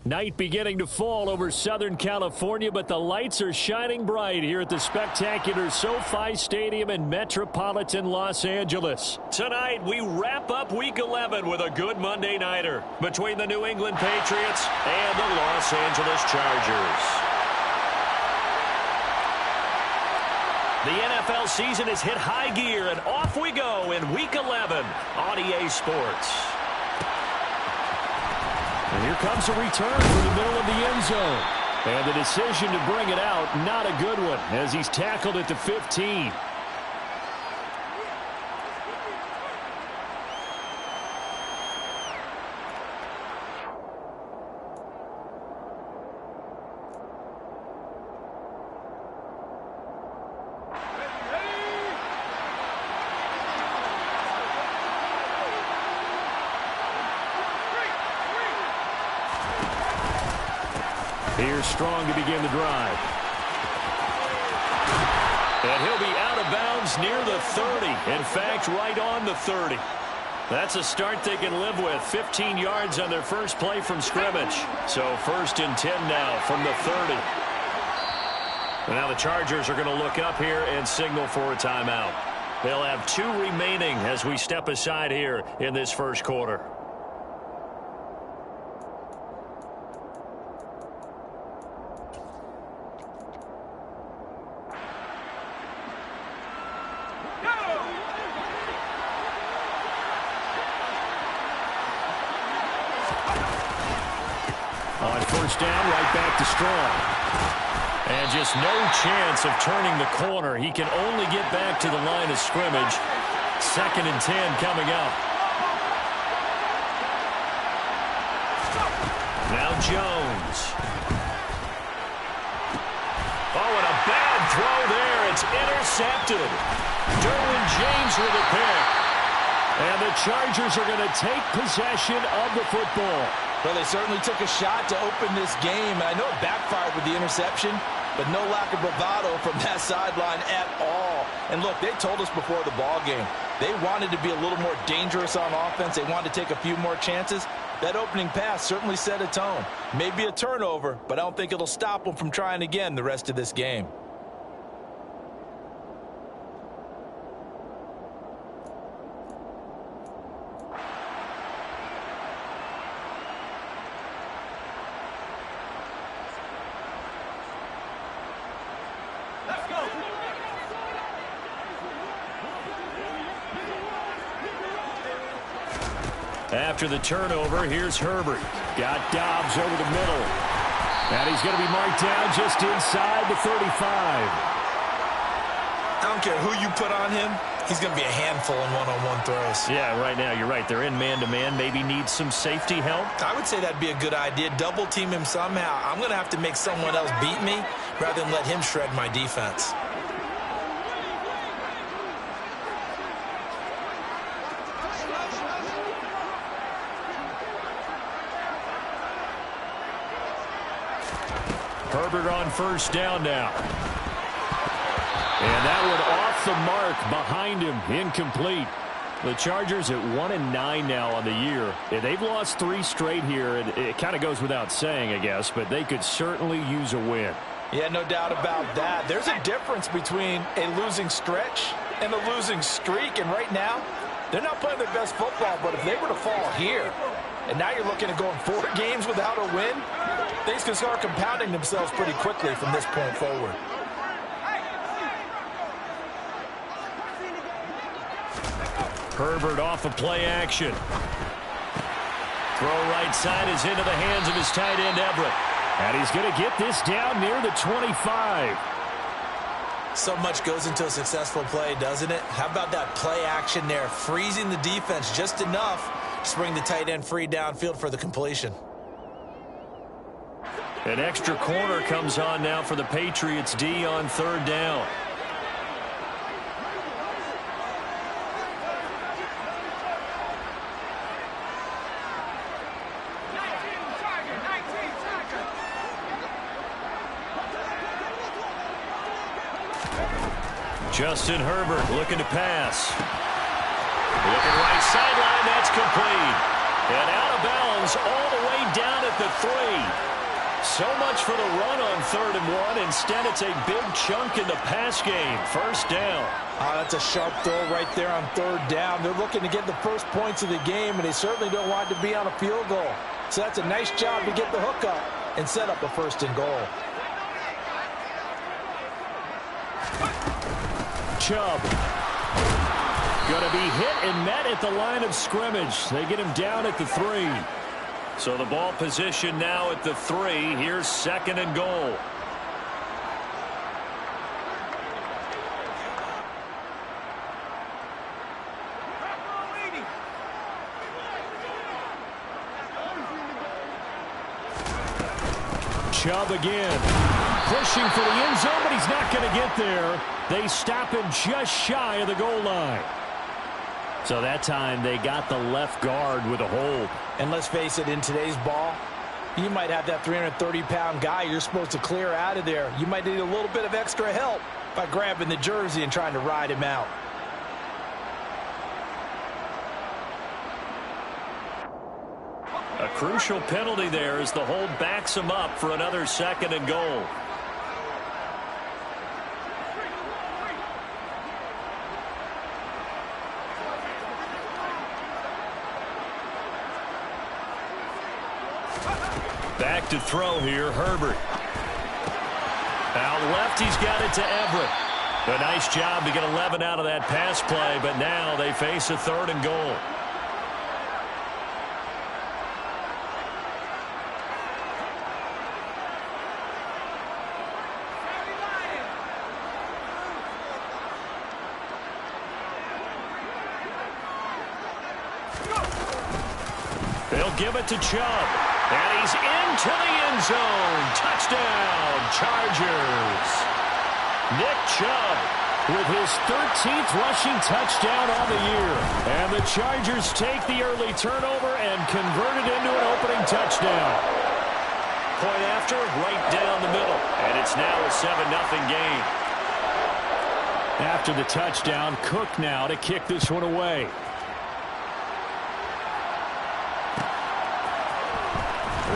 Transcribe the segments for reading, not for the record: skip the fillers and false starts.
Night beginning to fall over Southern California, but the lights are shining bright here at the spectacular SoFi Stadium in metropolitan Los Angeles. Tonight, we wrap up Week 11 with a good Monday nighter between the New England Patriots and the Los Angeles Chargers. The NFL season has hit high gear, and off we go in Week 11 on EA Sports. And here comes a return from the middle of the end zone. And the decision to bring it out, not a good one, as he's tackled at the 15. Here's Strong to begin the drive. And he'll be out of bounds near the 30. In fact, right on the 30. That's a start they can live with. 15 yards on their first play from scrimmage. So 1st and 10 now from the 30. And now the Chargers are going to look up here and signal for a timeout. They'll have 2 remaining as we step aside here in this first quarter. On first down, right back to Strong. And just no chance of turning the corner. He can only get back to the line of scrimmage. 2nd and 10 coming up. Now Jones. Oh, and a bad throw there. It's intercepted. Derwin James with a pick. And the Chargers are going to take possession of the football. Well, they certainly took a shot to open this game. And I know it backfired with the interception, but no lack of bravado from that sideline at all. And look, they told us before the ball game, they wanted to be a little more dangerous on offense. They wanted to take a few more chances. That opening pass certainly set a tone. Maybe a turnover, but I don't think it'll stop them from trying again the rest of this game. After the turnover, here's Herbert. Got Dobbs over the middle. And he's going to be marked down just inside the 35. I don't care who you put on him. He's going to be a handful in one-on-one throws. Yeah, right now, you're right. They're in man-to-man. Maybe need some safety help. I would say that'd be a good idea. Double team him somehow. I'm going to have to make someone else beat me rather than let him shred my defense. Herbert on first down now. And that one off the mark behind him. Incomplete. The Chargers at 1-9 now on the year. They've lost 3 straight here. It kind of goes without saying, I guess, but they could certainly use a win. Yeah, no doubt about that. There's a difference between a losing stretch and a losing streak. And right now, they're not playing their best football, but if they were to fall here, and now you're looking at going 4 games without a win, things can start compounding themselves pretty quickly from this point forward. Herbert off of play action. Throw right side is into the hands of his tight end, Everett. And he's going to get this down near the 25. So much goes into a successful play, doesn't it? How about that play action there, freezing the defense just enough to bring the tight end free downfield for the completion. An extra corner comes on now for the Patriots D on 3rd down. Justin Herbert looking to pass. Looking right sideline, that's complete. And out of bounds all the way down at the 3. So much for the run on 3rd and 1. Instead, it's a big chunk in the pass game. First down. That's a sharp throw right there on 3rd down. They're looking to get the first points of the game, and they certainly don't want to be on a field goal. So that's a nice job to get the hook up and set up a 1st and goal. Chubb. Going to be hit and met at the line of scrimmage. They get him down at the 3. So the ball position now at the 3. Here's 2nd and goal. Chubb again. Pushing for the end zone, but he's not going to get there. They stop him just shy of the goal line. So that time they got the left guard with a hold. And let's face it, in today's ball, you might have that 330-pound guy you're supposed to clear out of there. You might need a little bit of extra help by grabbing the jersey and trying to ride him out. A crucial penalty there as the hold backs him up for another 2nd and goal. Back to throw here, Herbert. Out left, he's got it to Everett. A nice job to get 11 out of that pass play, but now they face a 3rd and goal. They'll give it to Chubb. And he's into the end zone. Touchdown, Chargers. Nick Chubb with his 13th rushing touchdown on the year. And the Chargers take the early turnover and convert it into an opening touchdown. Point after, right down the middle. And it's now a 7-0 game. After the touchdown, Cook now to kick this one away.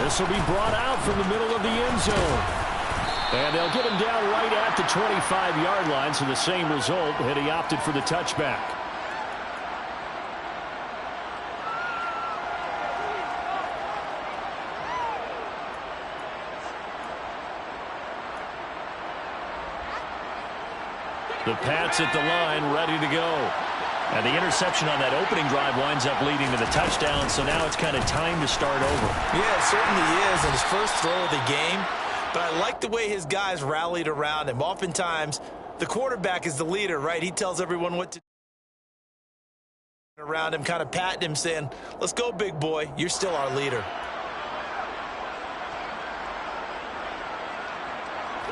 This will be brought out from the middle of the end zone. And they'll get him down right at the 25-yard line, so the same result, and he opted for the touchback. The Pats at the line, ready to go. And the interception on that opening drive winds up leading to the touchdown, so now it's kind of time to start over. Yeah, it certainly is, and his first throw of the game. But I like the way his guys rallied around him. Oftentimes, the quarterback is the leader, right? He tells everyone what to do around him, kind of patting him, saying, let's go, big boy. You're still our leader.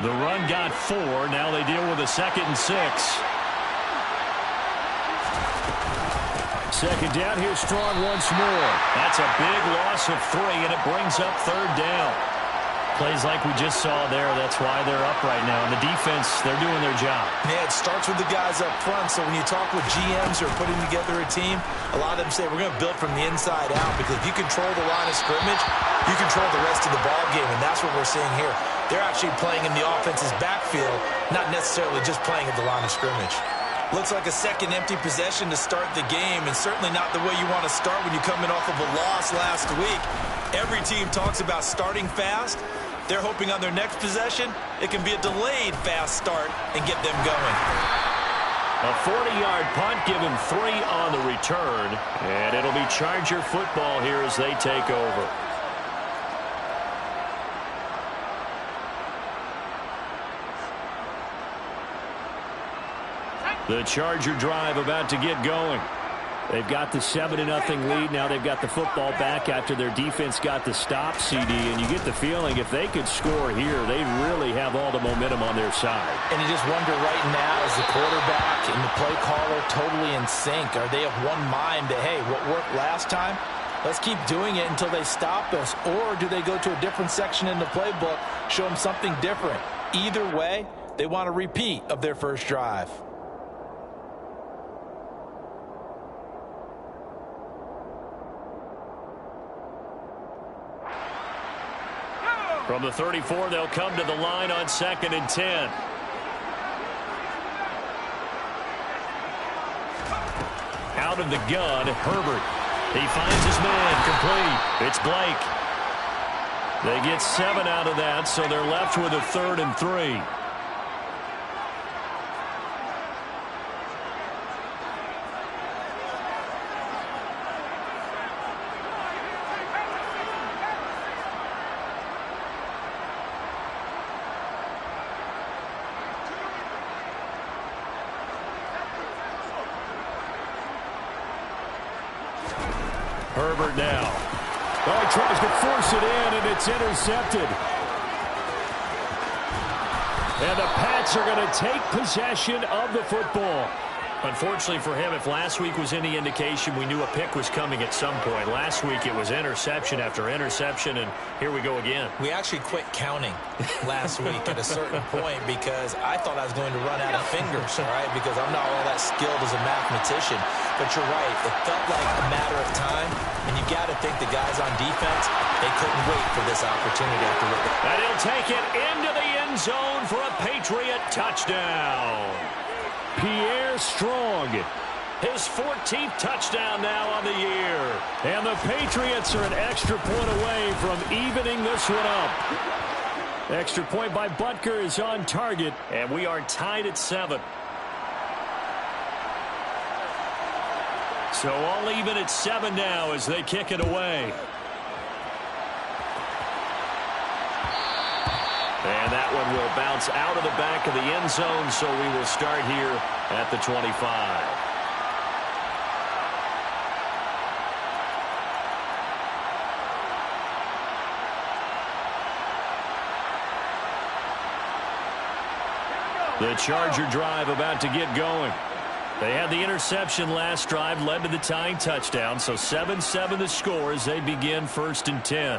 The run got 4. Now they deal with a 2nd and 6. 2nd down, here's Strong once more. That's a big loss of 3, and it brings up 3rd down. Plays like we just saw there, that's why they're up right now. And the defense, they're doing their job. Yeah, it starts with the guys up front, so when you talk with GMs who are putting together a team, a lot of them say we're going to build from the inside out, because if you control the line of scrimmage, you control the rest of the ball game, and that's what we're seeing here. They're actually playing in the offense's backfield, not necessarily just playing at the line of scrimmage. Looks like a second empty possession to start the game, and certainly not the way you want to start when you're coming off of a loss last week. Every team talks about starting fast. They're hoping on their next possession, it can be a delayed fast start and get them going. A 40-yard punt, give him 3 on the return, and it'll be Charger football here as they take over. The Charger drive about to get going. They've got the 7-0 lead. Now they've got the football back after their defense got the stop, CD. And you get the feeling if they could score here, they really have all the momentum on their side. And you just wonder right now, is the quarterback and the play caller totally in sync? Are they of one mind that, hey, what worked last time? Let's keep doing it until they stop us. Or do they go to a different section in the playbook, show them something different? Either way, they want a repeat of their first drive. From the 34, they'll come to the line on 2nd and 10. Out of the gun, Herbert. He finds his man, complete. It's Blake. They get 7 out of that, so they're left with a 3rd and 3. Herbert now. Oh, he tries to force it in, and it's intercepted. And the Pats are going to take possession of the football. Unfortunately for him, if last week was any indication, we knew a pick was coming at some point. Last week it was interception after interception, and here we go again. We actually quit counting last week at a certain point because I thought I was going to run out of fingers, all right, because I'm not all that skilled as a mathematician. But you're right, it felt like a matter of time, and you got to think the guys on defense, they couldn't wait for this opportunity after it. And he'll take it into the end zone for a Patriot touchdown. Pierre Strong, his 14th touchdown now on the year. And the Patriots are an extra point away from evening this one up. Extra point by Butker is on target, and we are tied at 7. So all even at 7 now as they kick it away. And that one will bounce out of the back of the end zone, so we will start here at the 25. The Charger drive about to get going. They had the interception last drive, led to the tying touchdown, so 7-7 the score as they begin 1st and 10.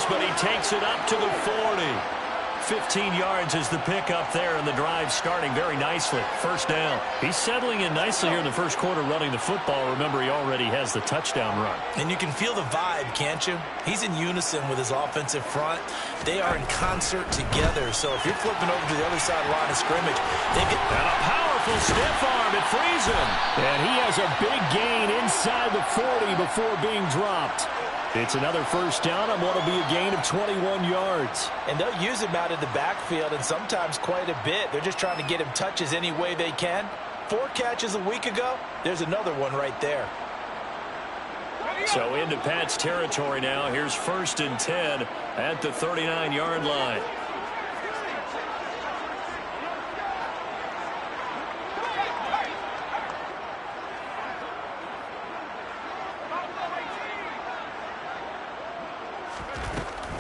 But he takes it up to the 40. 15 yards is the pickup there, and the drive starting very nicely. 1st down. He's settling in nicely here in the 1st quarter running the football. Remember, he already has the touchdown run. And you can feel the vibe, can't you? He's in unison with his offensive front. They are in concert together. So if you're flipping over to the other side of the line of scrimmage, they get... And a powerful stiff arm. It frees him. And he has a big gain inside the 40 before being dropped. It's another 1st down on what will be a gain of 21 yards. And they'll use him out of the backfield, and sometimes quite a bit. They're just trying to get him touches any way they can. 4 catches a week ago, there's another one right there. So into Pat's territory now. Here's 1st and 10 at the 39-yard line.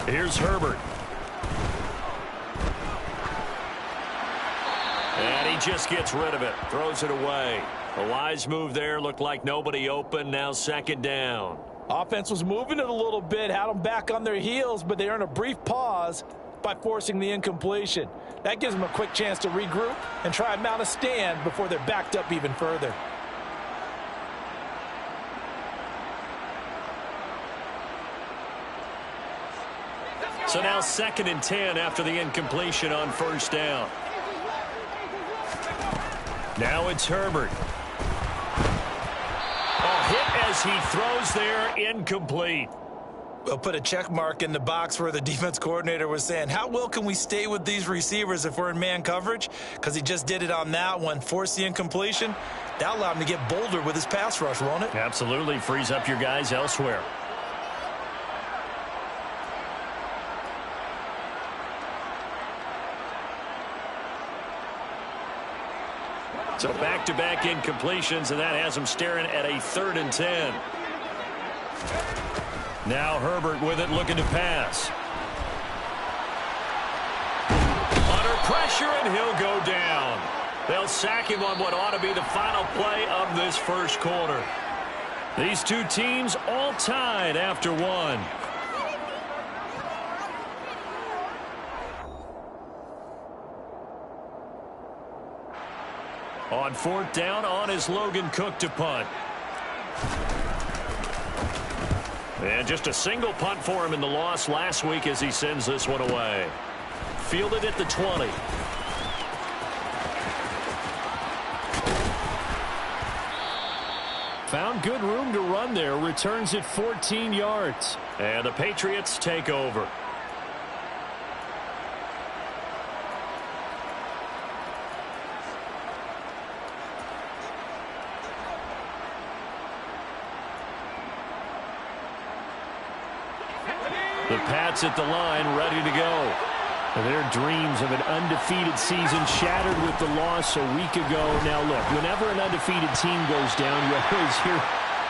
Here's Herbert. And he just gets rid of it. Throws it away. A wise move there. Looked like nobody open. Now 2nd down. Offense was moving it a little bit. Had them back on their heels, but they earned a brief pause by forcing the incompletion. That gives them a quick chance to regroup and try and mount a stand before they're backed up even further. So now 2nd and 10 after the incompletion on 1st down. Now it's Herbert. A hit as he throws there, incomplete. We'll put a check mark in the box where the defense coordinator was saying, how well can we stay with these receivers if we're in man coverage? Because he just did it on that one, forced the incompletion. That'll allow him to get bolder with his pass rush, won't it? Absolutely. Frees up your guys elsewhere. So back-to-back incompletions, and that has him staring at a 3rd and 10. Now Herbert with it, looking to pass. Under pressure, and he'll go down. They'll sack him on what ought to be the final play of this 1st quarter. These two teams all tied after 1. On 4th down, on is Logan Cook to punt. And just a single punt for him in the loss last week as he sends this one away. Fielded at the 20. Found good room to run there. Returns it 14 yards. And the Patriots take over. The Pats at the line, ready to go. Their dreams of an undefeated season shattered with the loss a week ago. Now, look, whenever an undefeated team goes down, you always hear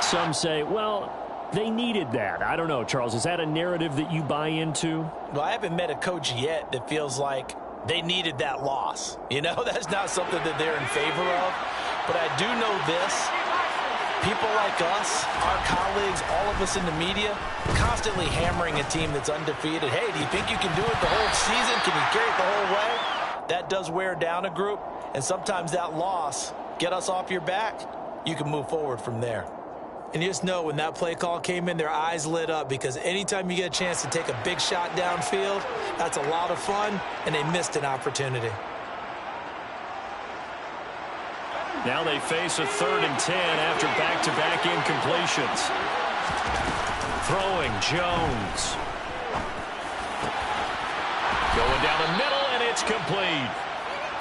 some say, well, they needed that. I don't know, Charles. Is that a narrative that you buy into? Well, I haven't met a coach yet that feels like they needed that loss. You know, that's not something that they're in favor of. But I do know this. People like us, our colleagues, all of us in the media, constantly hammering a team that's undefeated. Hey, do you think you can do it the whole season? Can you carry it the whole way? That does wear down a group, and sometimes that loss, get us off your back, you can move forward from there. And you just know when that play call came in, their eyes lit up, because anytime you get a chance to take a big shot downfield, that's a lot of fun, and they missed an opportunity. Now they face a 3rd and 10 after back-to-back incompletions. Throwing Jones. Going down the middle, and it's complete.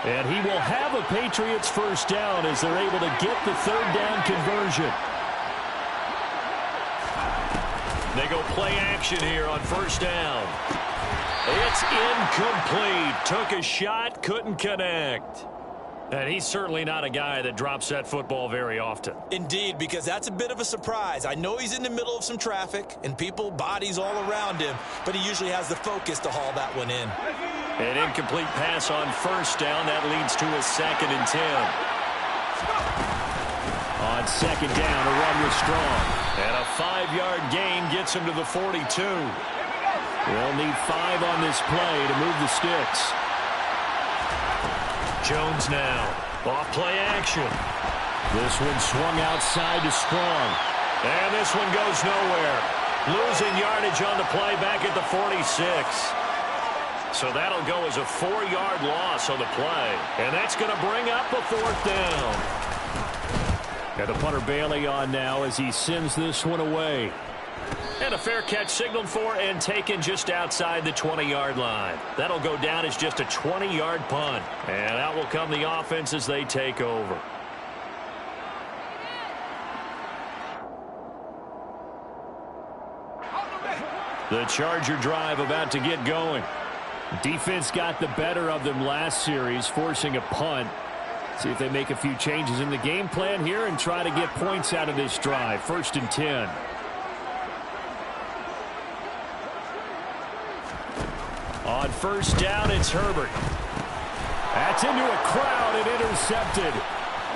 And he will have a Patriots first down as they're able to get the 3rd down conversion. They go play action here on 1st down. It's incomplete. Took a shot, couldn't connect. And he's certainly not a guy that drops that football very often. Indeed, because that's a bit of a surprise. I know he's in the middle of some traffic and people, bodies all around him, but he usually has the focus to haul that one in. An incomplete pass on 1st down. That leads to a 2nd and 10. On 2nd down, a run was strong. And a 5-yard gain gets him to the 42. They'll need 5 on this play to move the sticks. Jones now. Off play action. This one swung outside to Strong. And this one goes nowhere. Losing yardage on the play back at the 46. So that'll go as a 4-yard loss on the play. And that's going to bring up a 4th down. And the punter Bailey on now as he sends this one away. And a fair catch signaled for and taken just outside the 20-yard line. That'll go down as just a 20-yard punt. And out will come the offense as they take over. The Charger drive about to get going. Defense got the better of them last series, forcing a punt. See if they make a few changes in the game plan here and try to get points out of this drive. 1st and 10. On 1st down, it's Herbert. That's into a crowd and intercepted.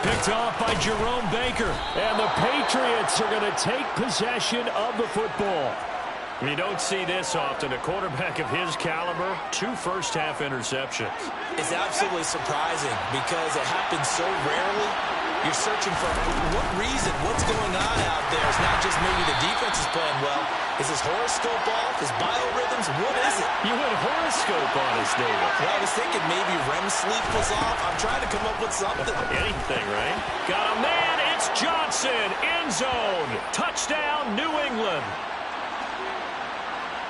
Picked off by Jerome Baker. And the Patriots are going to take possession of the football. You don't see this often. A quarterback of his caliber, 2 first-half interceptions. It's absolutely surprising because it happens so rarely. You're searching for what reason, what's going on out there. It's not just maybe the defense is playing well. Is his horoscope off? His biorhythms? What is it? You went horoscope on us, David. Well, I was thinking maybe REM sleep was off. I'm trying to come up with something. Anything, right? Got a man. It's Johnson. End zone. Touchdown, New England.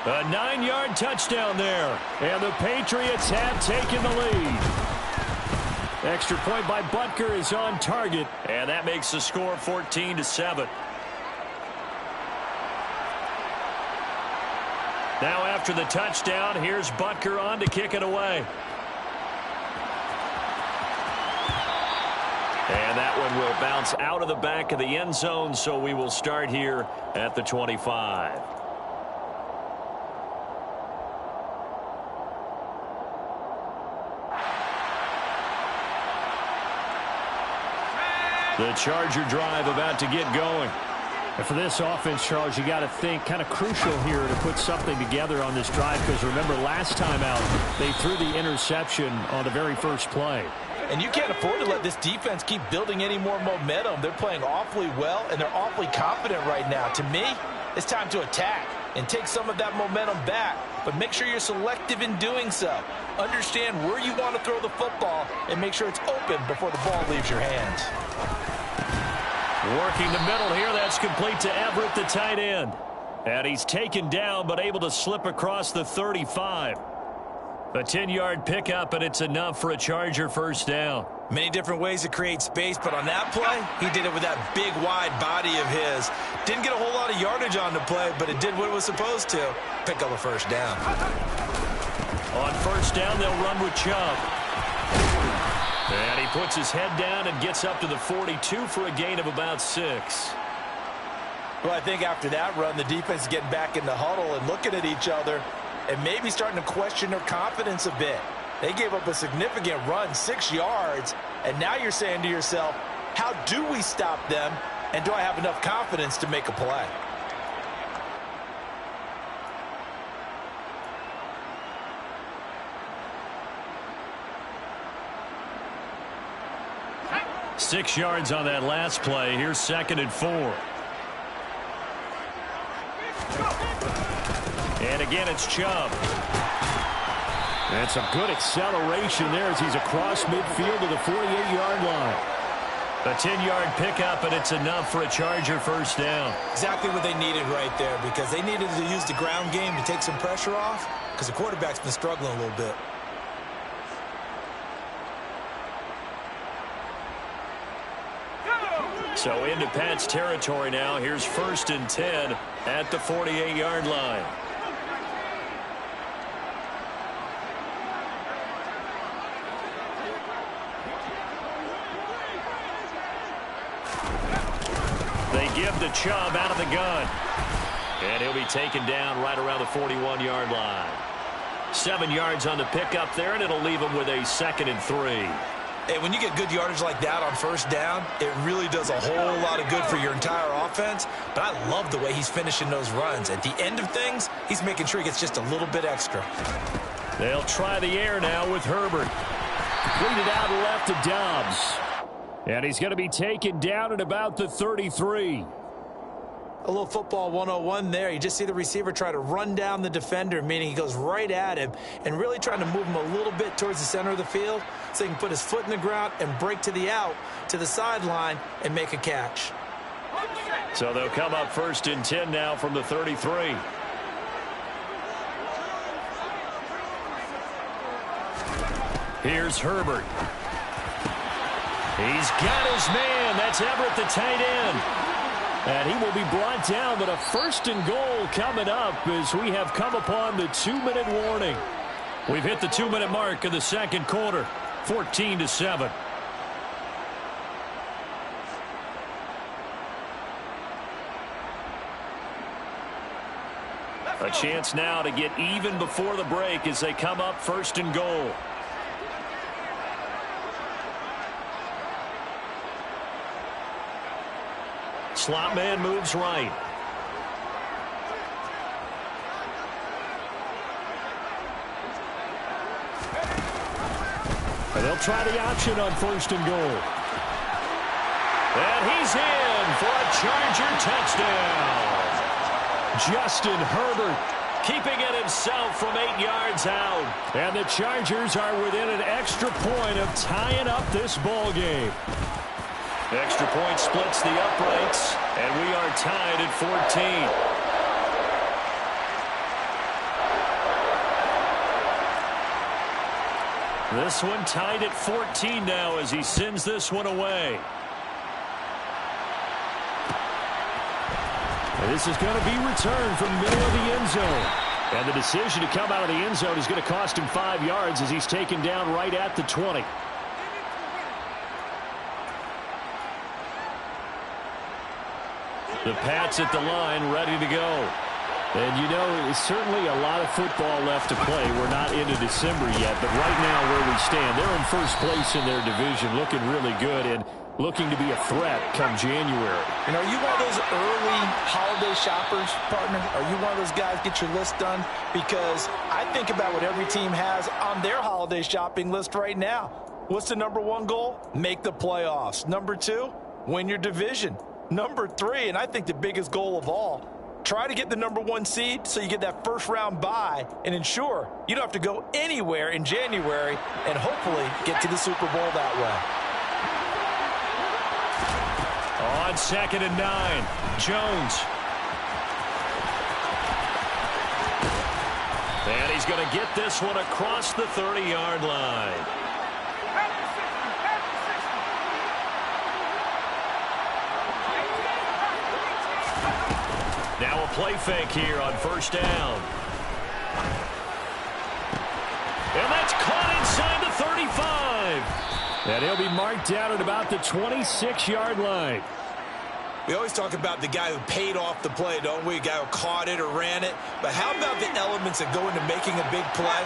A 9-yard touchdown there. And the Patriots have taken the lead. Extra point by Butker is on target. And that makes the score 14-7. Now after the touchdown, here's Butker on to kick it away. And that one will bounce out of the back of the end zone, so we will start here at the 25. The Charger drive about to get going. And for this offense, Charles, you got to think kind of crucial here to put something together on this drive, because remember last time out they threw the interception on the very first play. And you can't afford to let this defense keep building any more momentum. They're playing awfully well, and they're awfully confident right now. To me, it's time to attack and take some of that momentum back, but make sure you're selective in doing so. Understand where you want to throw the football and make sure it's open before the ball leaves your hands. Working the middle here, that's complete to Everett, the tight end. And he's taken down, but able to slip across the 35. A 10-yard pickup, and it's enough for a Charger first down. Many different ways to create space, but on that play, he did it with that big, wide body of his. Didn't get a whole lot of yardage on the play, but it did what it was supposed to. Pick up a first down. On first down, they'll run with Chubb. And he puts his head down and gets up to the 42 for a gain of about 6. Well, I think after that run, the defense is getting back in the huddle and looking at each other and maybe starting to question their confidence a bit. They gave up a significant run, 6 yards, and now you're saying to yourself, how do we stop them, and do I have enough confidence to make a play? Six yards on that last play. Here's 2nd and 4. And again, it's Chubb. And some good acceleration there as he's across midfield to the 48-yard line. A 10-yard pickup, and it's enough for a Charger first down. Exactly what they needed right there, because they needed to use the ground game to take some pressure off, because the quarterback's been struggling a little bit. So into Pat's territory now. Here's 1st and 10 at the 48-yard line. They give to Chubb out of the gun. And he'll be taken down right around the 41-yard line. 7 yards on the pickup there, and it'll leave him with a 2nd and 3. Hey, when you get good yardage like that on first down, it really does a whole lot of good for your entire offense. But I love the way he's finishing those runs. At the end of things, he's making sure he gets just a little bit extra. They'll try the air now with Herbert. Completed out left to Dobbs. And he's going to be taken down at about the 33. A little football 101 there. You just see the receiver try to run down the defender, meaning he goes right at him and really trying to move him a little bit towards the center of the field so he can put his foot in the ground and break to the out, to the sideline, and make a catch. So they'll come up 1st and 10 now from the 33. Here's Herbert. He's got his man. That's Everett, the tight end. And he will be brought down, but a 1st and goal coming up as we have come upon the 2-minute warning. We've hit the 2-minute mark of the second quarter, 14-7. A chance now to get even before the break as they come up 1st and goal. Slot man moves right. And they'll try the option on 1st and goal. And he's in for a Charger touchdown. Justin Herbert keeping it himself from 8 yards out. And the Chargers are within an extra point of tying up this ball game. Extra point splits the uprights, and we are tied at 14. This one tied at 14 now as he sends this one away. And this is going to be returned from the middle of the end zone. And the decision to come out of the end zone is going to cost him 5 yards as he's taken down right at the 20. The Pats at the line, ready to go. And, you know, there's certainly a lot of football left to play. We're not into December yet, but right now where we stand, they're in first place in their division, looking really good and looking to be a threat come January. And are you one of those early holiday shoppers, partner? Are you one of those guys get your list done? Because I think about what every team has on their holiday shopping list right now. What's the number one goal? Make the playoffs. Number two, win your division. Number three, and I think the biggest goal of all, try to get the number one seed so you get that first round bye and ensure you don't have to go anywhere in January and hopefully get to the Super Bowl that way. On 2nd and 9, Jones. And he's going to get this one across the 30-yard line. Now a play fake here on 1st down. And that's caught inside the 35. And he'll be marked down at about the 26-yard line. We always talk about the guy who paid off the play, don't we? A guy who caught it or ran it. But how about the elements that go into making a big play?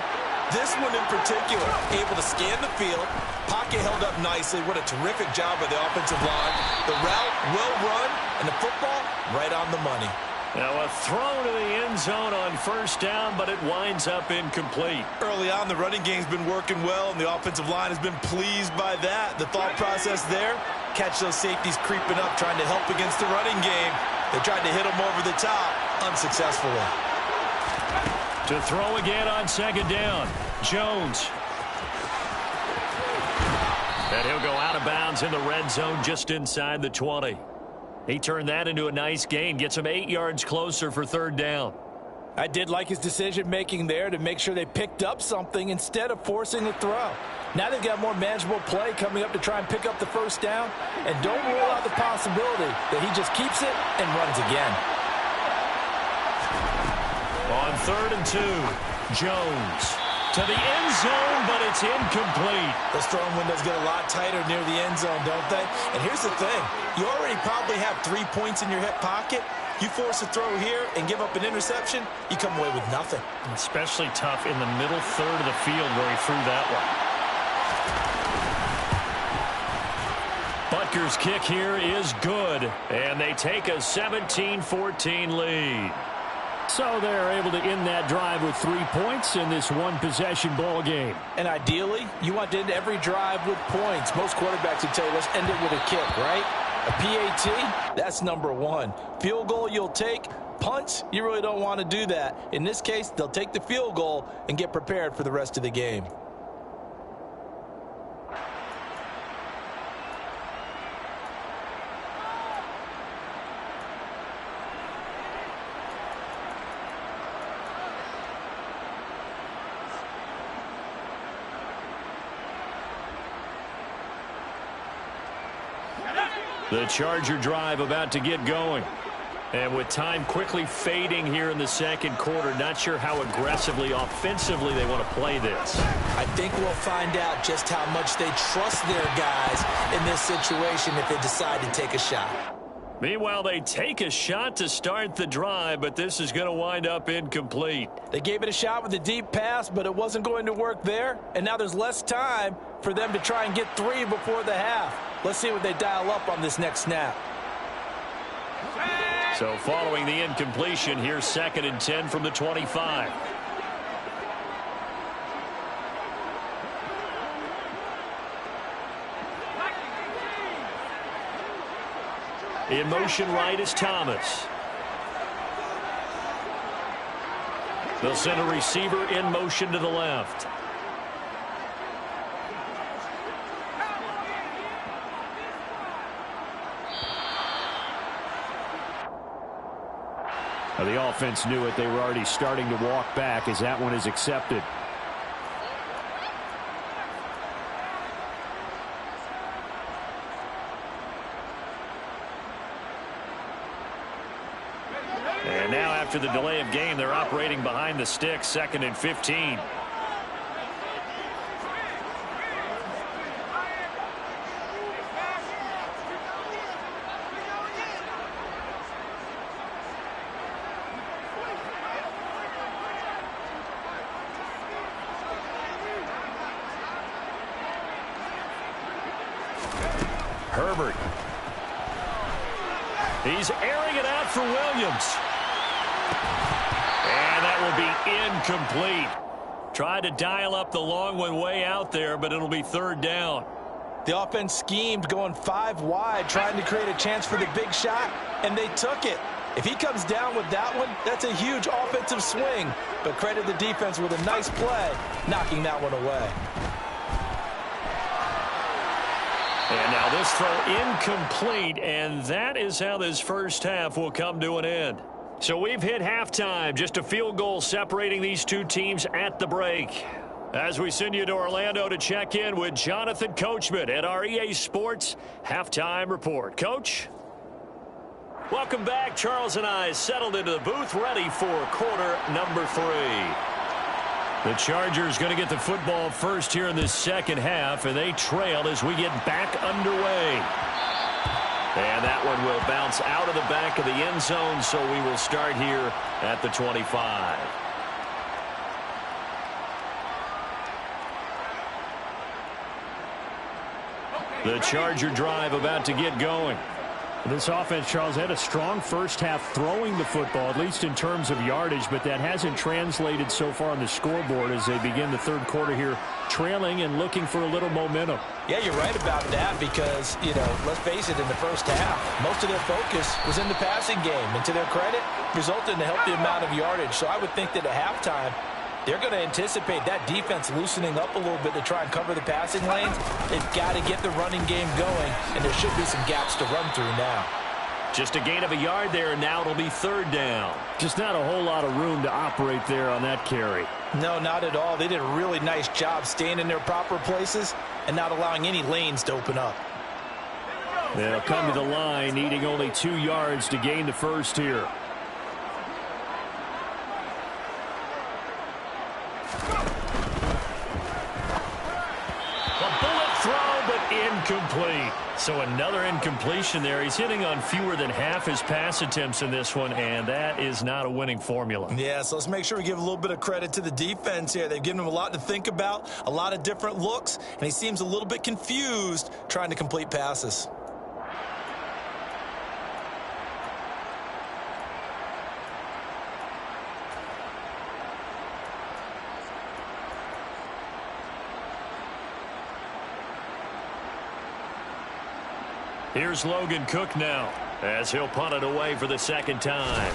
This one in particular, able to scan the field, pocket held up nicely. What a terrific job by the offensive line. The route well run, and the football right on the money. Now a throw to the end zone on 1st down, but it winds up incomplete. Early on, the running game's been working well, and the offensive line has been pleased by that. The thought process there, catch those safeties creeping up, trying to help against the running game. They tried to hit them over the top, unsuccessfully. To throw again on 2nd down, Jones. And he'll go out of bounds in the red zone just inside the 20. He turned that into a nice gain, gets him 8 yards closer for 3rd down. I did like his decision-making there to make sure they picked up something instead of forcing a throw. Now they've got more manageable play coming up to try and pick up the 1st down. And don't rule out the possibility that he just keeps it and runs again. On 3rd and 2, Jones. To the end zone, but it's incomplete. Those throwing windows get a lot tighter near the end zone, don't they? And here's the thing. You already probably have 3 points in your hip pocket. You force a throw here and give up an interception, you come away with nothing. Especially tough in the middle third of the field where he threw that one. Butker's kick here is good, and they take a 17-14 lead. So they're able to end that drive with 3 points in this one-possession ball game. And ideally, you want to end every drive with points. Most quarterbacks would tell you, let's end it with a kick, right? A PAT, that's number one. Field goal you'll take. Punts, you really don't want to do that. In this case, they'll take the field goal and get prepared for the rest of the game. The Charger drive about to get going. And with time quickly fading here in the 2nd quarter, not sure how aggressively, offensively they want to play this. I think we'll find out just how much they trust their guys in this situation if they decide to take a shot. Meanwhile, they take a shot to start the drive, but this is going to wind up incomplete. They gave it a shot with a deep pass, but it wasn't going to work there. And now there's less time for them to try and get 3 before the half. Let's see what they dial up on this next snap. So following the incompletion, here's 2nd and 10 from the 25. In motion right is Thomas. They'll send a receiver in motion to the left. Now the offense knew it. They were already starting to walk back as that one is accepted. And now after the delay of game, they're operating behind the sticks, 2nd and 15. Herbert. He's airing it out for Williams. And that will be incomplete. Tried to dial up the long one way out there, but it'll be third down. The offense schemed going 5 wide, trying to create a chance for the big shot, and they took it. If he comes down with that one, that's a huge offensive swing. But credit the defense with a nice play, knocking that one away. And now this throw incomplete, and that is how this first half will come to an end. So we've hit halftime, just a field goal separating these two teams at the break. As we send you to Orlando to check in with Jonathan Coachman at our EA Sports Halftime Report. Coach? Welcome back. Charles and I settled into the booth, ready for quarter number 3. The Chargers going to get the football first here in this second half, and they trail as we get back underway. And that one will bounce out of the back of the end zone, so we will start here at the 25. The Charger drive about to get going. This offense, Charles, had a strong first half throwing the football, at least in terms of yardage, but that hasn't translated so far on the scoreboard as they begin the third quarter here, trailing and looking for a little momentum. Yeah, you're right about that because, let's face it, in the first half, most of their focus was in the passing game. And to their credit, resulted in a healthy amount of yardage. So I would think that at halftime, they're going to anticipate that defense loosening up a little bit to try and cover the passing lanes. They've got to get the running game going, and there should be some gaps to run through now. Just a gain of a yard there, and now it'll be third down. Just not a whole lot of room to operate there on that carry. No, not at all. They did a really nice job staying in their proper places and not allowing any lanes to open up. They'll come to the line, needing only 2 yards to gain the first here. Incomplete. So another incompletion there. He's hitting on fewer than half his pass attempts in this one, and that is not a winning formula. Yeah, so let's make sure we give a little bit of credit to the defense here. They've given him a lot to think about, a lot of different looks, and he seems a little bit confused trying to complete passes. Here's Logan Cook now as he'll punt it away for the second time.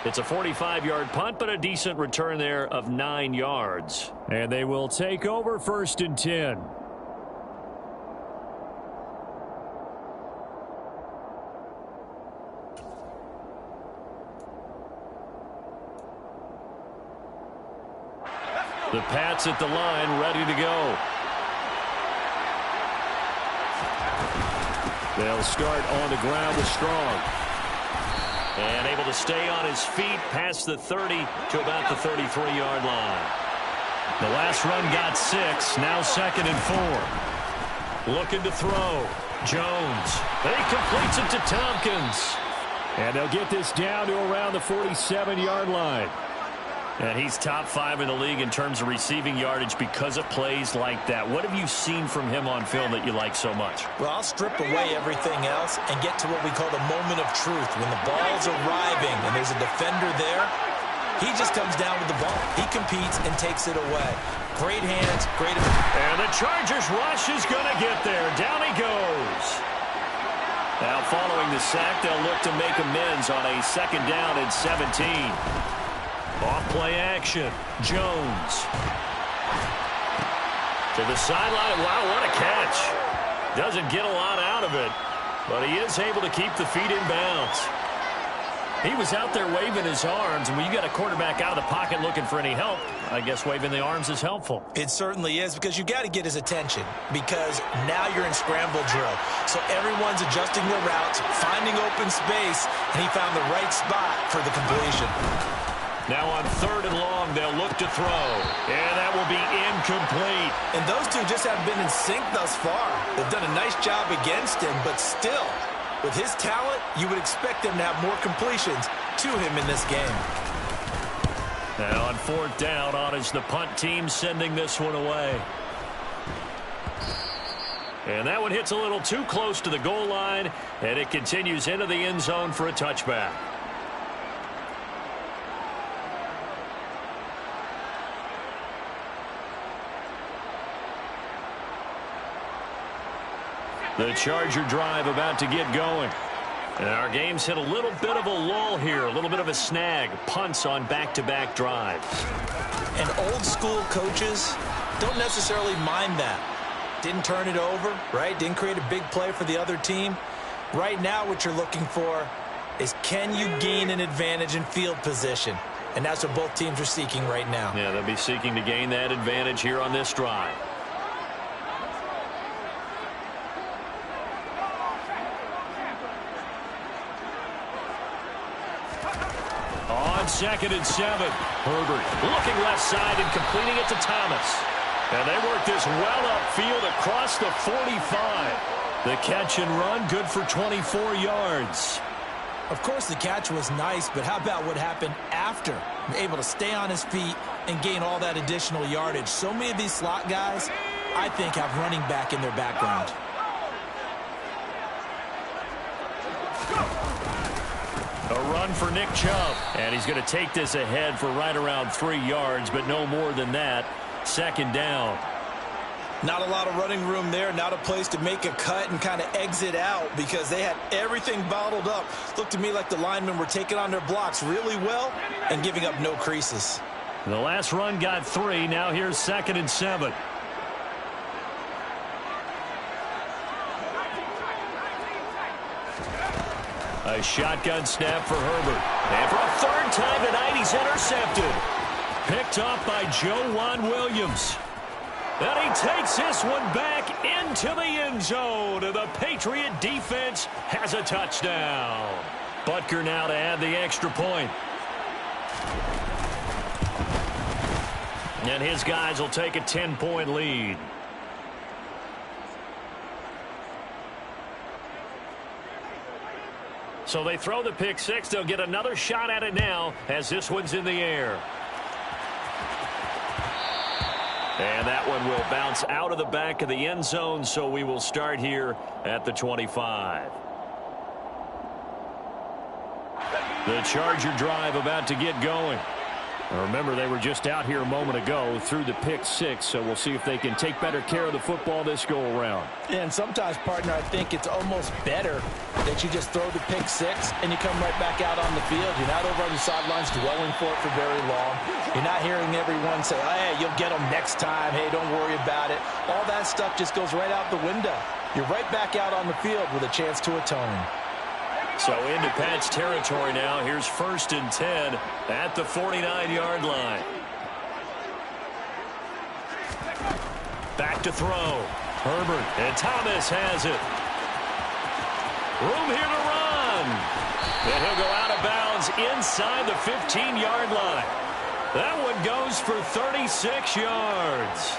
It's a 45-yard punt, but a decent return there of 9 yards. And they will take over first and 10. The Pats at the line, ready to go. They'll start on the ground with Strong. And able to stay on his feet past the 30 to about the 33-yard line. The last run got 6, now second and 4. Looking to throw. Jones. He completes it to Tompkins. And they'll get this down to around the 47-yard line. And he's top 5 in the league in terms of receiving yardage because of plays like that. What have you seen from him on film that you like so much? Well, I'll strip away everything else and get to what we call the moment of truth. When the ball's arriving and there's a defender there, he just comes down with the ball. He competes and takes it away. Great hands, great... And the Chargers rush is going to get there. Down he goes. Now following the sack, they'll look to make amends on a second down and 17. Off-play action. Jones. To the sideline. Wow, what a catch. Doesn't get a lot out of it, but he is able to keep the feet in bounds. He was out there waving his arms, and when you got a quarterback out of the pocket looking for any help, I guess waving the arms is helpful. It certainly is, because you got to get his attention, because now you're in scramble drill. So everyone's adjusting their routes, finding open space, and he found the right spot for the completion. Now on third and long, they'll look to throw. And that will be incomplete. And those two just haven't been in sync thus far. They've done a nice job against him, but still, with his talent, you would expect them to have more completions to him in this game. Now on fourth down, on is the punt team sending this one away. And that one hits a little too close to the goal line, and it continues into the end zone for a touchback. The Charger drive about to get going. And our game's hit a little bit of a lull here, a little bit of a snag. Punts on back-to-back drives. And old school coaches don't necessarily mind that. Didn't turn it over, right? Didn't create a big play for the other team. Right now what you're looking for is, can you gain an advantage in field position? And that's what both teams are seeking right now. Yeah, they'll be seeking to gain that advantage here on this drive. On 2nd and 7, Herbert looking left side and completing it to Thomas. And they work this well upfield across the 45. The catch and run, good for 24 yards. Of course, the catch was nice, but how about what happened after? Able to stay on his feet and gain all that additional yardage. So many of these slot guys, I think, have running back in their background. A run for Nick Chubb. And he's going to take this ahead for right around 3 yards, but no more than that. 2nd down. Not a lot of running room there. Not a place to make a cut and kind of exit out because they had everything bottled up. Looked to me like the linemen were taking on their blocks really well and giving up no creases. The last run got 3. Now here's 2nd and 7. A shotgun snap for Herbert. And for a 3rd time tonight, he's intercepted. Picked off by Joejuan Williams. And he takes this one back into the end zone. And the Patriot defense has a touchdown. Butker now to add the extra point. And his guys will take a 10-point lead. So they throw the pick six. They'll get another shot at it now as this one's in the air. And that one will bounce out of the back of the end zone, so we will start here at the 25. The Charger drive about to get going. Remember, they were just out here a moment ago through the pick six, so we'll see if they can take better care of the football this go-around. And sometimes, partner, I think it's almost better that you just throw the pick six and you come right back out on the field. You're not over on the sidelines dwelling for it for very long. You're not hearing everyone say, oh, hey, you'll get them next time. Hey, don't worry about it. All that stuff just goes right out the window. You're right back out on the field with a chance to atone. So into Pat's territory now. Here's 1st and 10 at the 49-yard line. Back to throw. Herbert, and Thomas has it. Room here to run. And he'll go out of bounds inside the 15-yard line. That one goes for 36 yards.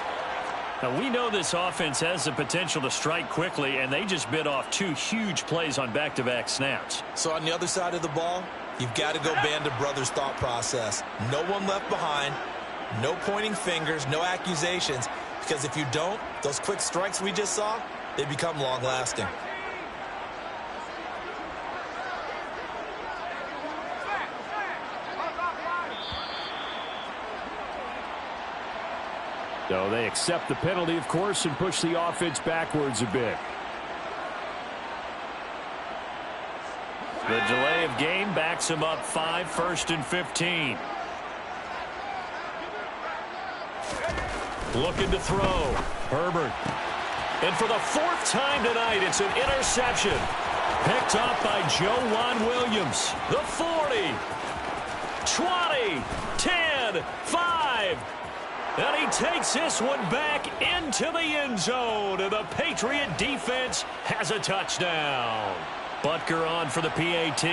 Now, we know this offense has the potential to strike quickly, and they just bit off 2 huge plays on back-to-back snaps. So on the other side of the ball, you've got to go Band of Brothers thought process. No one left behind, no pointing fingers, no accusations, because if you don't, those quick strikes we just saw, they become long-lasting. So they accept the penalty, of course, and push the offense backwards a bit. The delay of game backs him up 5, 1st and 15. Looking to throw. Herbert. And for the 4th time tonight, it's an interception. Picked off by Joejuan Williams. The 40. 20. 10. 5. And he takes this one back into the end zone. And the Patriot defense has a touchdown. Butker on for the PAT.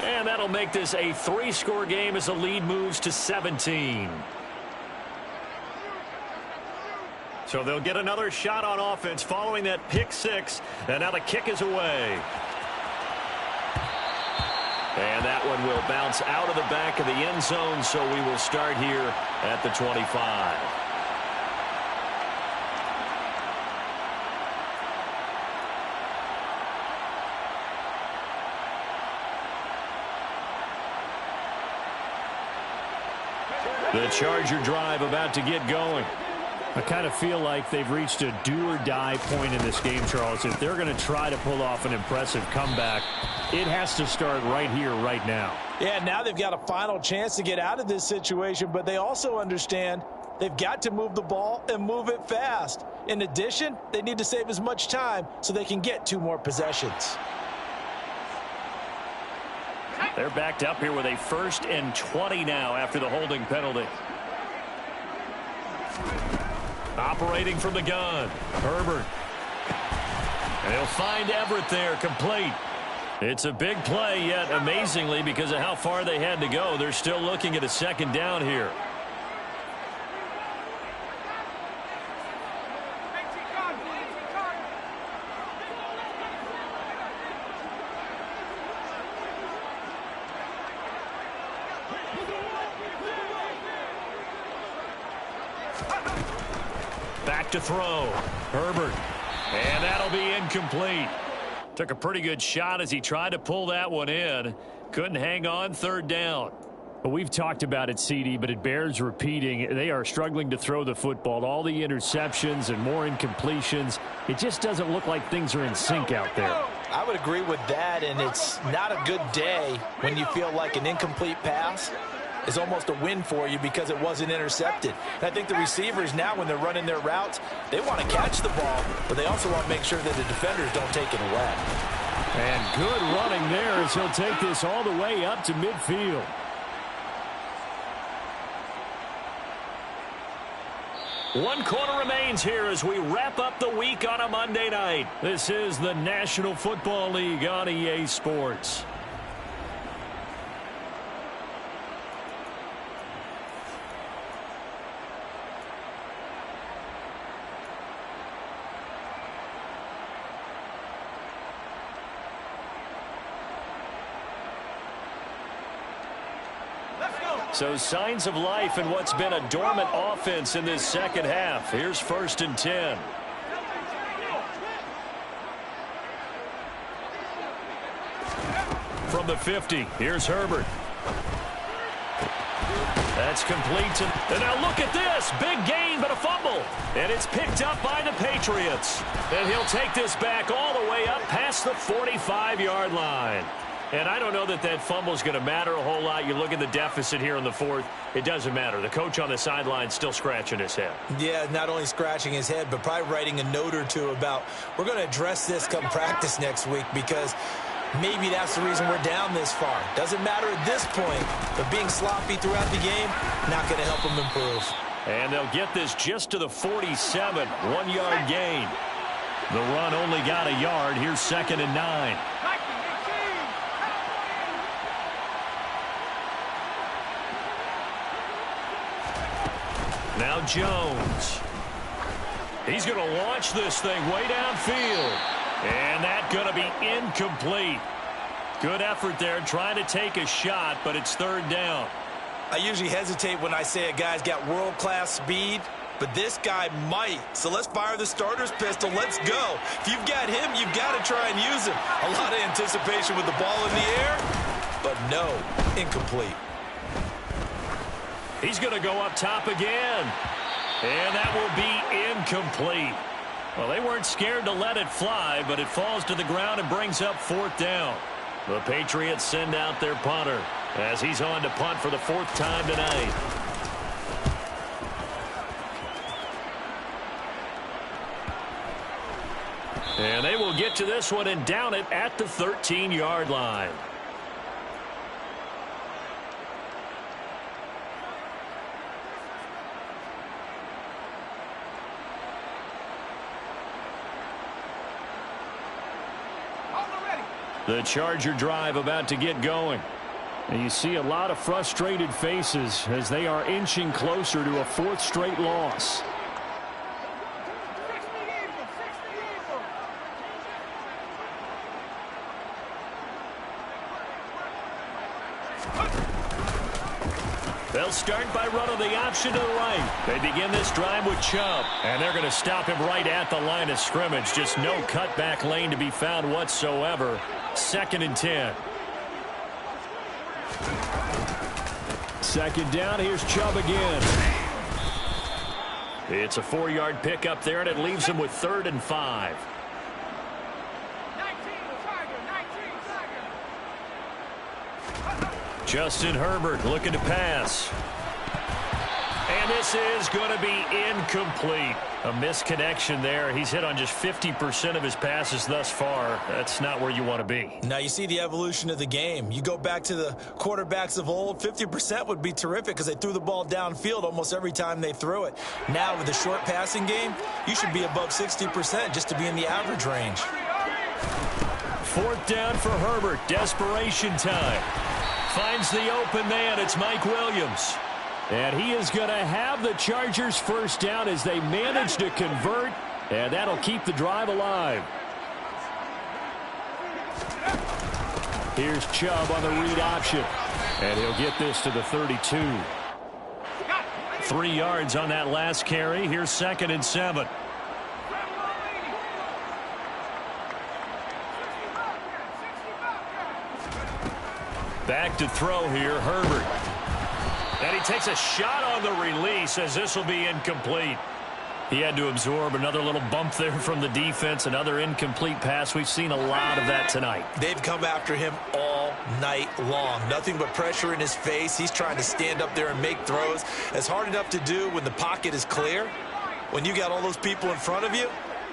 And that'll make this a 3-score game as the lead moves to 17. So they'll get another shot on offense following that pick six. And now the kick is away. And that one will bounce out of the back of the end zone, so we will start here at the 25. The Charger drive about to get going. I kind of feel like they've reached a do-or-die point in this game, Charles. If they're going to try to pull off an impressive comeback, it has to start right here, right now. Yeah, now they've got a final chance to get out of this situation, but they also understand they've got to move the ball and move it fast. In addition, they need to save as much time so they can get 2 more possessions. They're backed up here with a 1st and 20 now after the holding penalty. Operating from the gun, Herbert. And he'll find Everett there, complete. It's a big play, yet amazingly, because of how far they had to go, they're still looking at a 2nd down here. Back to throw. Herbert. And that'll be incomplete. Took a pretty good shot as he tried to pull that one in. Couldn't hang on, 3rd down. Well, we've talked about it, CD, but it bears repeating. They are struggling to throw the football. All the interceptions and more incompletions. It just doesn't look like things are in sync out there. I would agree with that, and it's not a good day when you feel like an incomplete pass is almost a win for you because it wasn't intercepted. And I think the receivers now, when they're running their routes, they want to catch the ball, but they also want to make sure that the defenders don't take it away. And good running there as he'll take this all the way up to midfield. One quarter remains here as we wrap up the week on a Monday night. This is the National Football League on EA Sports. So signs of life in what's been a dormant offense in this 2nd half. Here's 1st and 10. From the 50, here's Herbert. That's complete. And now look at this. Big gain, but a fumble. And it's picked up by the Patriots. And he'll take this back all the way up past the 45-yard line. And I don't know that that fumble is going to matter a whole lot. You look at the deficit here in the 4th. It doesn't matter. The coach on the sideline still scratching his head. Yeah, not only scratching his head, but probably writing a note or 2 about we're going to address this come practice next week because maybe that's the reason we're down this far. Doesn't matter at this point, but being sloppy throughout the game, not going to help them improve. And they'll get this just to the 47, 1-yard gain. The run only got a yard. Here's 2nd and 9. Now Jones. He's going to launch this thing way downfield. And that's going to be incomplete. Good effort there trying to take a shot, but it's 3rd down. I usually hesitate when I say a guy's got world-class speed, but this guy might. So let's fire the starter's pistol. Let's go. If you've got him, you've got to try and use him. A lot of anticipation with the ball in the air, but no, incomplete. He's going to go up top again. And that will be incomplete. Well, they weren't scared to let it fly, but it falls to the ground and brings up 4th down. The Patriots send out their punter as he's on to punt for the 4th time tonight. And they will get to this one and down it at the 13-yard line. The Charger drive about to get going. And you see a lot of frustrated faces as they are inching closer to a 4th straight loss. They'll start by running the option to the right. They begin this drive with Chubb. And they're going to stop him right at the line of scrimmage. Just no cutback lane to be found Second down, here's Chubb again. It's a 4-yard pickup there, and it leaves him with 3rd and 5. Justin Herbert looking to pass. And this is going to be incomplete. A misconnection there. He's hit on just 50% of his passes thus far. That's not where you want to be. Now you see the evolution of the game. You go back to the quarterbacks of old, 50% would be terrific because they threw the ball downfield almost every time they threw it. Now with the short passing game, you should be above 60% just to be in the average range. 4th down for Herbert. Desperation time. Finds the open man. It's Mike Williams. And he is going to have the Chargers first down as they manage to convert, and that'll keep the drive alive. Here's Chubb on the read option, and he'll get this to the 32. 3 yards on that last carry. Here's 2nd and 7. Back to throw here, Herbert. And he takes a shot on the release as this will be incomplete. He had to absorb another little bump there from the defense. Another incomplete pass. We've seen a lot of that tonight. They've come after him all night long. Nothing but pressure in his face. He's trying to stand up there and make throws. It's hard enough to do when the pocket is clear. When you got all those people in front of you,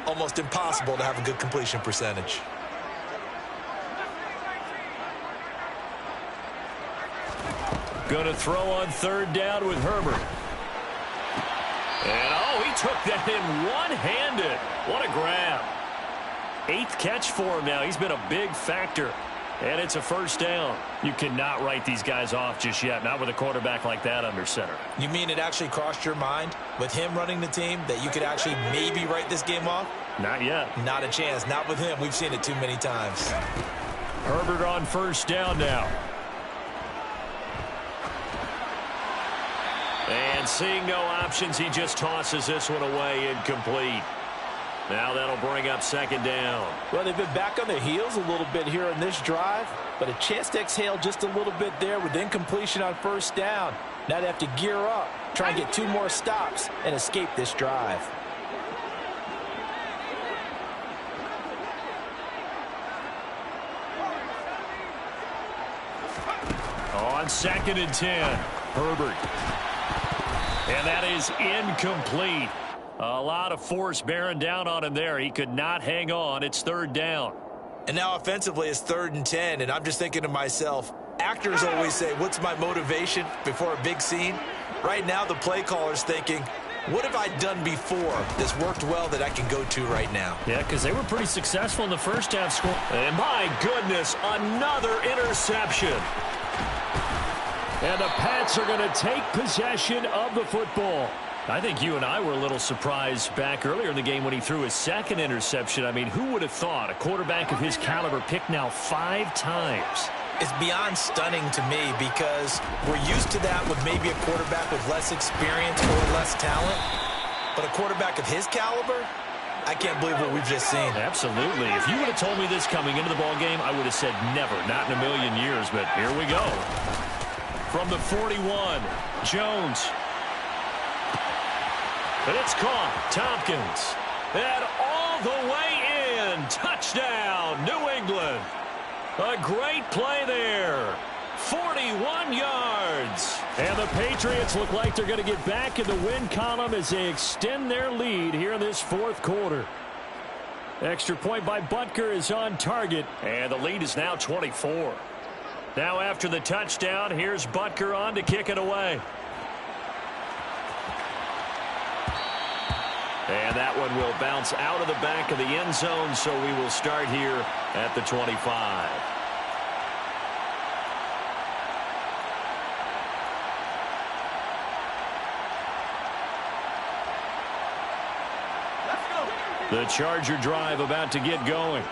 almost impossible to have a good completion percentage. Going to throw on 3rd down with Herbert. And, oh, he took that in one-handed. What a grab. 8th catch for him now. He's been a big factor. And it's a 1st down. You cannot write these guys off just yet, not with a quarterback like that under center. You mean it actually crossed your mind with him running the team that you could actually maybe write this game off? Not yet. Not a chance. Not with him. We've seen it too many times. Herbert on 1st down now. And seeing no options, he just tosses this one away, incomplete. Now that'll bring up 2nd down. Well, they've been back on their heels a little bit here in this drive, but a chance to exhale just a little bit there with incompletion on 1st down. Now they have to gear up, try and get 2 more stops and escape this drive. On 2nd and 10, Herbert. And that is incomplete. A lot of force bearing down on him there. He could not hang on. It's 3rd down. And now offensively it's 3rd and 10, and I'm just thinking to myself, actors always say, what's my motivation before a big scene? Right now the play caller's thinking, what have I done before that's worked well that I can go to right now? Yeah, because they were pretty successful in the first half score. And my goodness, another interception. And the Pats are going to take possession of the football. I think you and I were a little surprised back earlier in the game when he threw his 2nd interception. I mean, who would have thought a quarterback of his caliber picked now 5 times? It's beyond stunning to me because we're used to that with maybe a quarterback with less experience or less talent. But a quarterback of his caliber, I can't believe what we've just seen. Absolutely. If you would have told me this coming into the ball game, I would have said never, not in a million years. But here we go. From the 41, Jones. But it's caught. Tompkins. And all the way in. Touchdown, New England. A great play there. 41 yards. And the Patriots look like they're going to get back in the win column as they extend their lead here in this 4th quarter. Extra point by Butker is on target. And the lead is now 24. Now after the touchdown, here's Butker on to kick it away. And that one will bounce out of the back of the end zone, so we will start here at the 25. The Charger drive about to get going.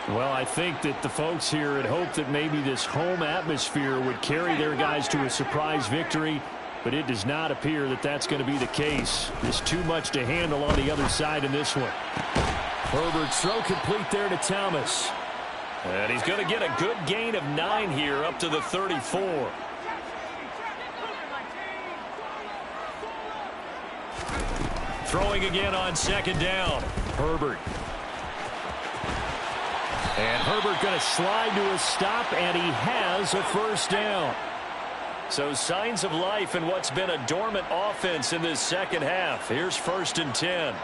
Well, I think that the folks here had hoped that maybe this home atmosphere would carry their guys to a surprise victory, but it does not appear that that's going to be the case. There's too much to handle on the other side in this one. Herbert's throw complete there to Thomas. And he's going to get a good gain of 9 here up to the 34. Throwing again on second down. Herbert. And Herbert going to slide to a stop, and he has a first down. So signs of life in what's been a dormant offense in this second half. Here's 1st and 10.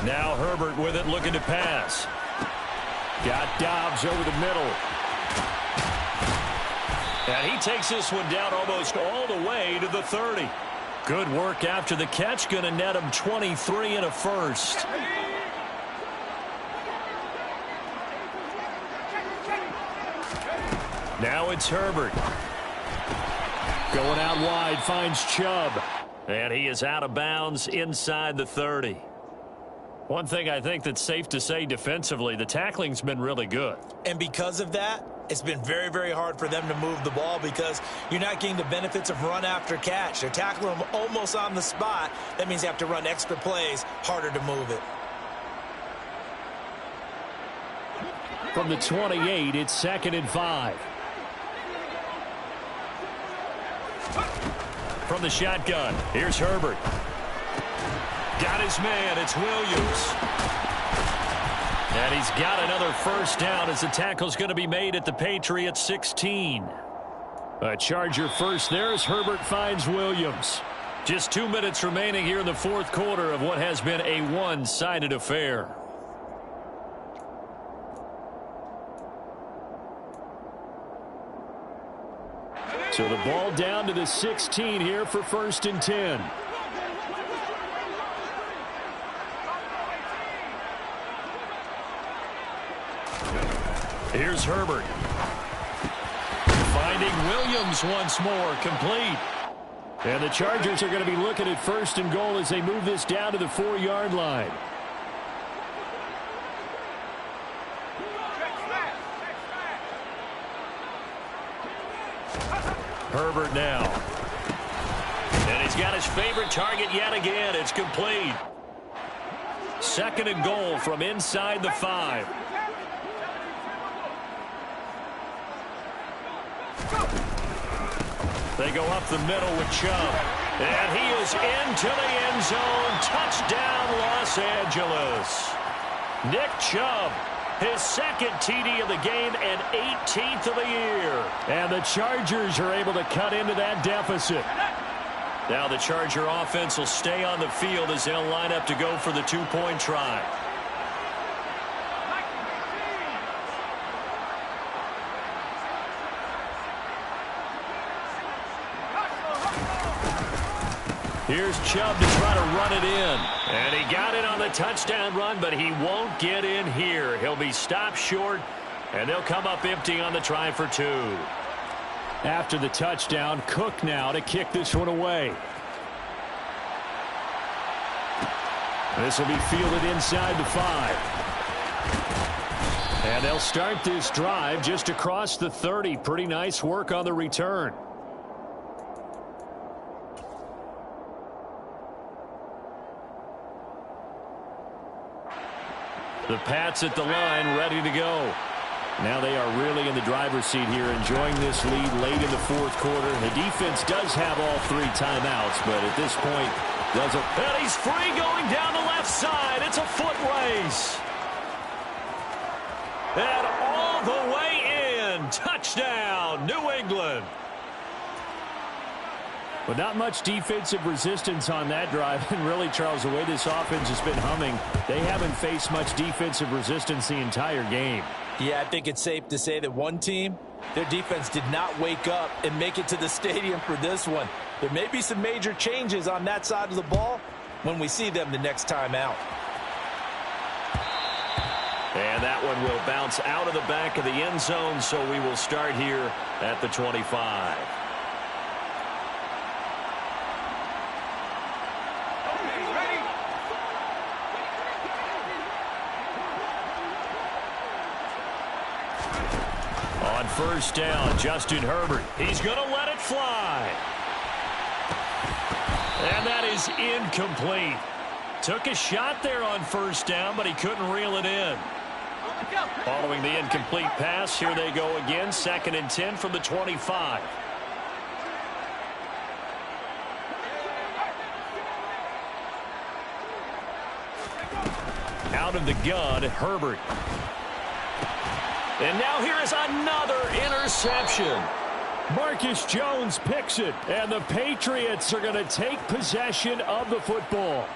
Now Herbert with it, looking to pass. Got Dobbs over the middle. And he takes this one down almost all the way to the 30. Good work after the catch. Going to net him 23 and a first. Now it's Herbert. Going out wide, finds Chubb. And he is out of bounds inside the 30. One thing I think that's safe to say defensively, the tackling's been really good. And because of that, it's been very, very hard for them to move the ball because you're not getting the benefits of run after catch. They're tackling them almost on the spot. That means you have to run extra plays, harder to move it. From the 28, it's 2nd and 5. From the shotgun, here's Herbert. Got his man, it's Williams. And he's got another first down as the tackle's going to be made at the Patriots 16. A Charger first there as Herbert finds Williams. Just 2 minutes remaining here in the fourth quarter of what has been a one-sided affair. So the ball down to the 16 here for 1st and 10. Here's Herbert. Finding Williams once more, complete. And the Chargers are going to be looking at 1st and goal as they move this down to the 4-yard line. Herbert now. And he's got his favorite target yet again. It's complete. 2nd and goal from inside the 5. They go up the middle with Chubb. And he is into the end zone. Touchdown, Los Angeles. Nick Chubb, his 2nd TD of the game and 18th of the year. And the Chargers are able to cut into that deficit. Now the Charger offense will stay on the field as they'll line up to go for the 2-point try. Here's Chubb to try to run it in. And he got it on the touchdown run, but he won't get in here. He'll be stopped short, and they'll come up empty on the try for 2. After the touchdown, Cook now to kick this one away. This will be fielded inside the 5. And they'll start this drive just across the 30. Pretty nice work on the return. The Pats at the line, ready to go. Now they are really in the driver's seat here, enjoying this lead late in the fourth quarter. The defense does have all 3 timeouts, but at this point doesn't. And he's free going down the left side. It's a foot race. And all the way in. Touchdown, New England. But not much defensive resistance on that drive. And really, Charles, the way this offense has been humming, they haven't faced much defensive resistance the entire game. Yeah, I think it's safe to say that one team, their defense did not wake up and make it to the stadium for this one. There may be some major changes on that side of the ball when we see them the next time out. And that one will bounce out of the back of the end zone, so we will start here at the 25. On first down, Justin Herbert. He's going to let it fly. And that is incomplete. Took a shot there on first down, but he couldn't reel it in. Following the incomplete pass, here they go again. 2nd and 10 from the 25. Out of the gun, Herbert. And now here is another interception. Marcus Jones picks it, and the Patriots are going to take possession of the football.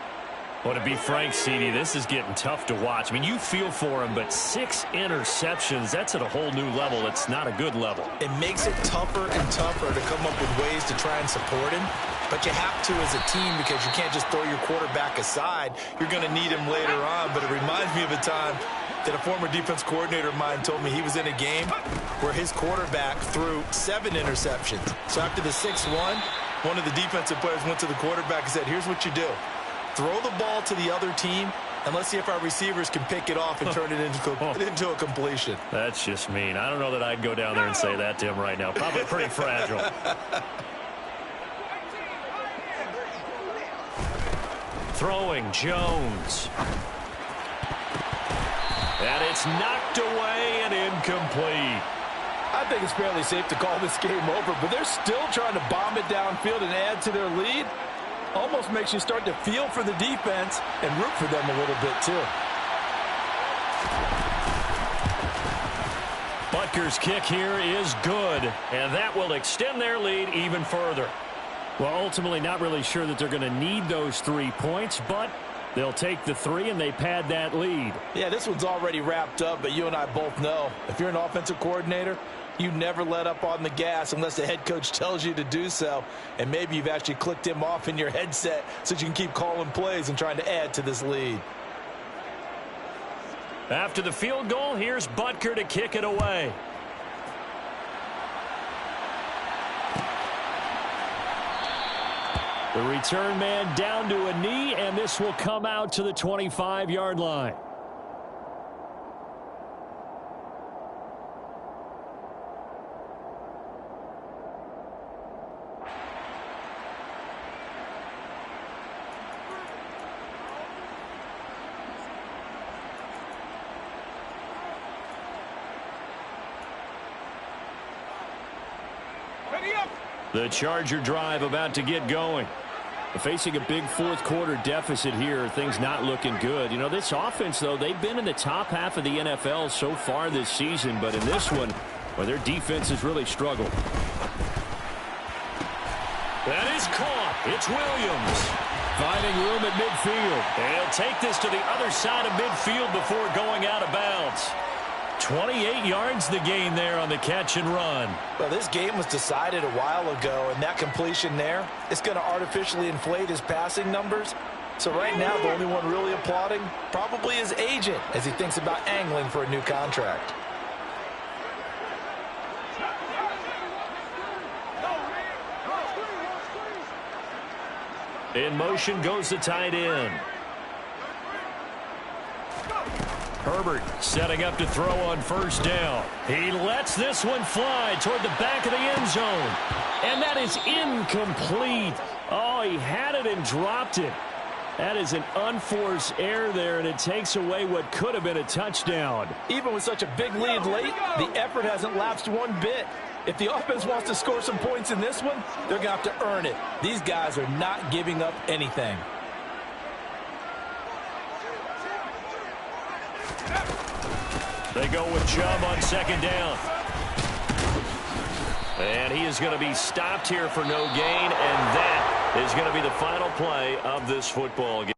Well, to be frank, CD, this is getting tough to watch. I mean, you feel for him, but 6 interceptions, that's at a whole new level. It's not a good level. It makes it tougher and tougher to come up with ways to try and support him. But you have to as a team because you can't just throw your quarterback aside. You're going to need him later on. But it reminds me of a time that a former defense coordinator of mine told me he was in a game where his quarterback threw 7 interceptions. So after the 6-1, one of the defensive players went to the quarterback and said, here's what you do. Throw the ball to the other team, and let's see if our receivers can pick it off and turn it into a completion. That's just mean. I don't know that I'd go down there and say that to him right now. Probably pretty fragile. Throwing Jones. And it's knocked away and incomplete. I think it's fairly safe to call this game over, but they're still trying to bomb it downfield and add to their lead. Almost makes you start to feel for the defense and root for them a little bit, too. Butker's kick here is good, and that will extend their lead even further. Well, ultimately not really sure that they're going to need those 3 points, but they'll take the 3 and they pad that lead. Yeah, this one's already wrapped up, but you and I both know if you're an offensive coordinator, you never let up on the gas unless the head coach tells you to do so. And maybe you've actually clicked him off in your headset so you can keep calling plays and trying to add to this lead. After the field goal, here's Butker to kick it away. The return man down to a knee, and this will come out to the 25-yard line. The Charger drive about to get going. Facing a big fourth-quarter deficit here, things not looking good. You know, this offense, though, they've been in the top half of the NFL so far this season, but in this one, well, their defense has really struggled. That is caught. It's Williams. Finding room at midfield. They'll take this to the other side of midfield before going out of bounds. 28 yards the gain there on the catch and run. Well, this game was decided a while ago, and that completion there is going to artificially inflate his passing numbers. So right now, the only one really applauding probably his agent as he thinks about angling for a new contract. In motion goes the tight end. Herbert setting up to throw on first down. He lets this one fly toward the back of the end zone. And that is incomplete. Oh, he had it and dropped it. That is an unforced error there, and it takes away what could have been a touchdown. Even with such a big lead late, the effort hasn't lapsed one bit. If the offense wants to score some points in this one, they're going to have to earn it. These guys are not giving up anything. They go with Chubb on second down. And he is going to be stopped here for no gain, and that is going to be the final play of this football game.